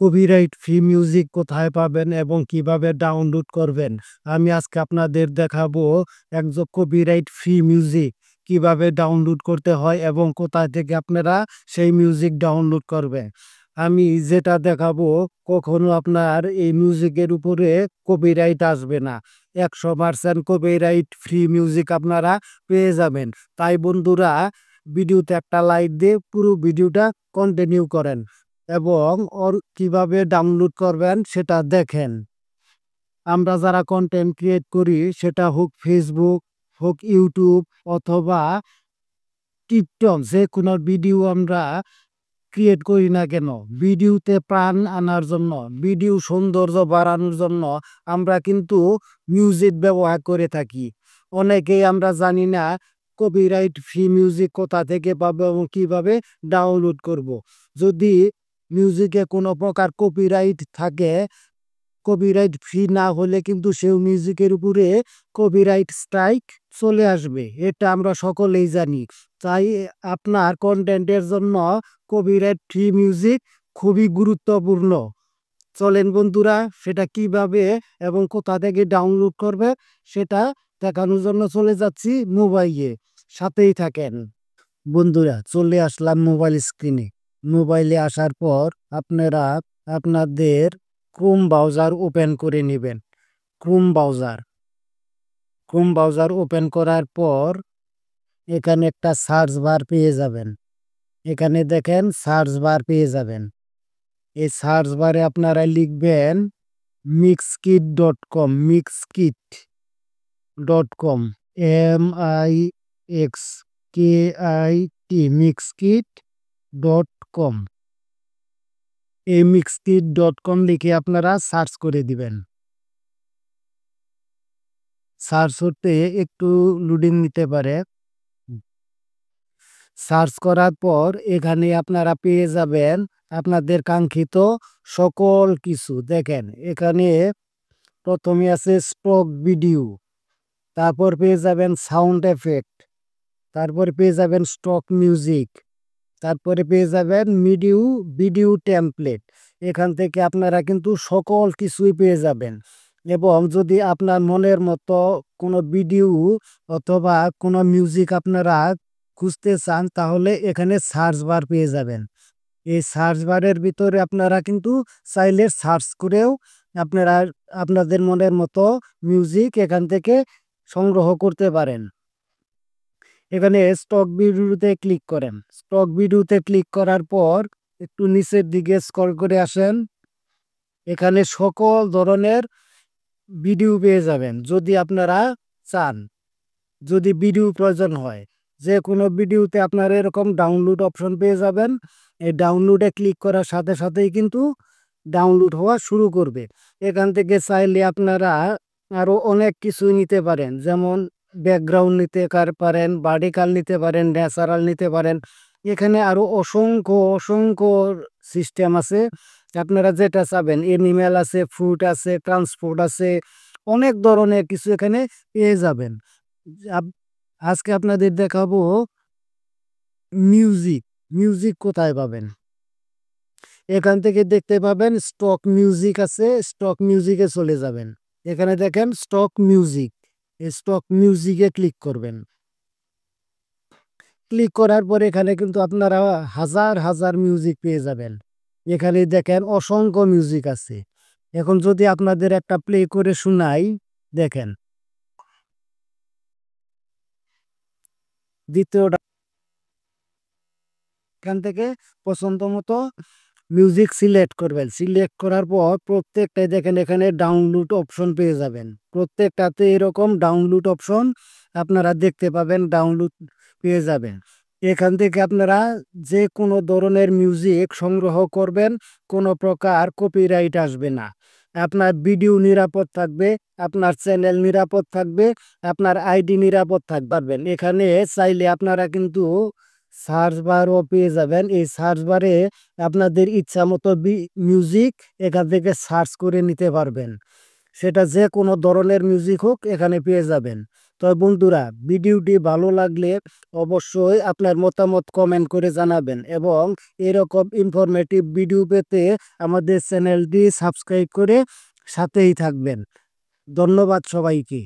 Copyright free music কোথায় পাবেন এবং কিভাবে ডাউনলোড করবেন। আমি আজকে আপনাদের দেখাবো একজন কপিরাইট ফ্রি মিউজিক কিভাবে ডাউনলোড করতে হয় এবং কোথায় থেকে আপনারা সেই মিউজিক ডাউনলোড করবেন। আমি যেটা দেখাবো কখনো আপনার এই মিউজিকের উপরে কপিরাইট আসবে না। 100% কপিরাইট ফ্রি মিউজিক আপনারা পেয়ে যাবেন। তাই বন্ধুরা, ভিডিওতে একটা লাইক দিয়ে পুরো ভিডিওটা কন্টিনিউ করেন এবং কিভাবে ডাউনলোড করবেন সেটা দেখেন। আমরা যারা কন্টেন্ট ক্রিয়েট করি, সেটা হোক ফেসবুক, হোক ইউটিউব অথবা টিকটক, যে কোনো ভিডিও আমরা ক্রিয়েট করি না কেন, ভিডিওতে প্রাণ আনার জন্য, ভিডিও সৌন্দর্য বাড়ানোর জন্য আমরা কিন্তু মিউজিক ব্যবহার করে থাকি। অনেকেই আমরা জানি না কপিরাইট ফ্রি মিউজিক কোথা থেকে পাবো এবং কিভাবে ডাউনলোড করব। যদি মিউজিকে কোনো প্রকার কপিরাইট থাকে, কপিরাইট ফ্রি না হলে কিন্তু সেই মিউজিকের উপরে কপিরাইট স্ট্রাইক চলে আসবে, এটা আমরা সকলেই জানি। তাই আপনার কন্টেন্টের জন্য কপিরাইট ফ্রি মিউজিক খুবই গুরুত্বপূর্ণ। চলেন বন্ধুরা, সেটা কিভাবে এবং কোথা থেকে ডাউনলোড করবে সেটা দেখানোর জন্য চলে যাচ্ছি মোবাইলে। সাথেই থাকেন বন্ধুরা। চলে আসলাম মোবাইল স্ক্রিনে। মোবাইলে আসার পর আপনারা আপনাদের ক্রোম ব্রাউজার ওপেন করে নেবেন। ক্রোম ব্রাউজার ওপেন করার পর এখানে একটা সার্চ বার পেয়ে যাবেন। এখানে দেখেন সার্চ বার পেয়ে যাবেন। এই সার্চ বারে আপনারা লিখবেন mixkit.com, mixkit.com, mixkit.com। এই mixkit.com লিখে আপনারা সার্চ করে দিবেন। সার্চ করতে একটু লোডিং নিতে পারে। সার্চ করার পর এখানে আপনারা পেয়ে যাবেন আপনাদের কাঙ্ক্ষিত সকল কিছু। দেখেন এখানে প্রথমে আছে স্টক ভিডিও, তারপর পেয়ে যাবেন সাউন্ড এফেক্ট, তারপর পেয়ে যাবেন স্টক মিউজিক, তারপরে পেয়ে যাবেন ভিডিও টেমপ্লেট। এখান থেকে আপনারা কিন্তু সকল কিছুই পেয়ে যাবেন। এবং যদি আপনার মনের মতো কোনো ভিডিও অথবা কোনো মিউজিক আপনারা খুঁজতে চান, তাহলে এখানে সার্চ বার পেয়ে যাবেন। এই সার্চ বারের ভিতরে আপনারা কিন্তু চাইলে সার্চ করেও আপনারা আপনাদের মনের মতো মিউজিক এখান থেকে সংগ্রহ করতে পারেন। এখানে স্টক ভিডিওতে ক্লিক করেন। স্টক ভিডিওতে ক্লিক করার পর একটু নিচের দিকে স্ক্রল করে আসেন। এখানে সকল ধরনের ভিডিও পেয়ে যাবেন। যদি আপনারা চান, যদি ভিডিও প্রয়োজন হয়, যে কোনো ভিডিওতে আপনারা এরকম ডাউনলোড অপশন পেয়ে যাবেন। এই ডাউনলোডে ক্লিক করার সাথে সাথেই কিন্তু ডাউনলোড হওয়া শুরু করবে। এখান থেকে চাইলে আপনারা আরও অনেক কিছু নিতে পারেন, যেমন ব্যাকগ্রাউন্ড নিতে পারেন, ভার্টিক্যাল নিতে পারেন, ন্যাচারাল নিতে পারেন। এখানে আরও অসংখ্য সিস্টেম আছে। আপনারা যেটা চাবেন, এনিম্যাল আছে, ফ্রুট আছে, ট্রান্সপোর্ট আছে, অনেক ধরনের কিছু এখানে পেয়ে যাবেন। আজকে আপনাদের দেখাবো মিউজিক কোথায় পাবেন। এখান থেকে দেখতে পাবেন স্টক মিউজিক আছে, স্টক মিউজিকে চলে যাবেন। এখানে দেখেন স্টক মিউজিক, এই স্টক মিউজিকে ক্লিক করবেন। ক্লিক করার পর এখানে কিন্তু আপনারা হাজার মিউজিক পেয়ে যাবেন। এখানে দেখেন অসংখ্য মিউজিক আছে। এখন যদি আপনাদের একটা প্লে করে শোনাই, দেখেন দ্বিতীয়টা। এখান থেকে পছন্দ মতো মিউজিক সিলেক্ট করবেন। সিলেক্ট করার পর প্রত্যেকটাই দেখেন এখানে ডাউনলোড অপশন পেয়ে যাবেন। প্রত্যেকটাতে এরকম ডাউনলোড অপশন আপনারা দেখতে পাবেন, ডাউনলোড পেয়ে যাবেন। এখান থেকে আপনারা যে কোনো ধরনের মিউজিক সংগ্রহ করবেন, কোনো প্রকার কপিরাইট আসবে না। আপনার ভিডিও নিরাপদ থাকবে, আপনার চ্যানেল নিরাপদ থাকবে, আপনার আইডি নিরাপদ থাকবেন। এখানে চাইলে আপনারা কিন্তু সার্চ বারও পেয়ে যাবেন। এই সার্চ বারে আপনাদের ইচ্ছা মতো মিউজিক এখান থেকে সার্চ করে নিতে পারবেন। সেটা যে কোনো ধরনের মিউজিক হোক এখানে পেয়ে যাবেন। তো বন্ধুরা, ভিডিওটি ভালো লাগলে অবশ্যই আপনার মতামত কমেন্ট করে জানাবেন এবং এরকম ইনফরমেটিভ ভিডিও পেতে আমাদের চ্যানেলটি সাবস্ক্রাইব করে সাথেই থাকবেন। ধন্যবাদ সবাইকে।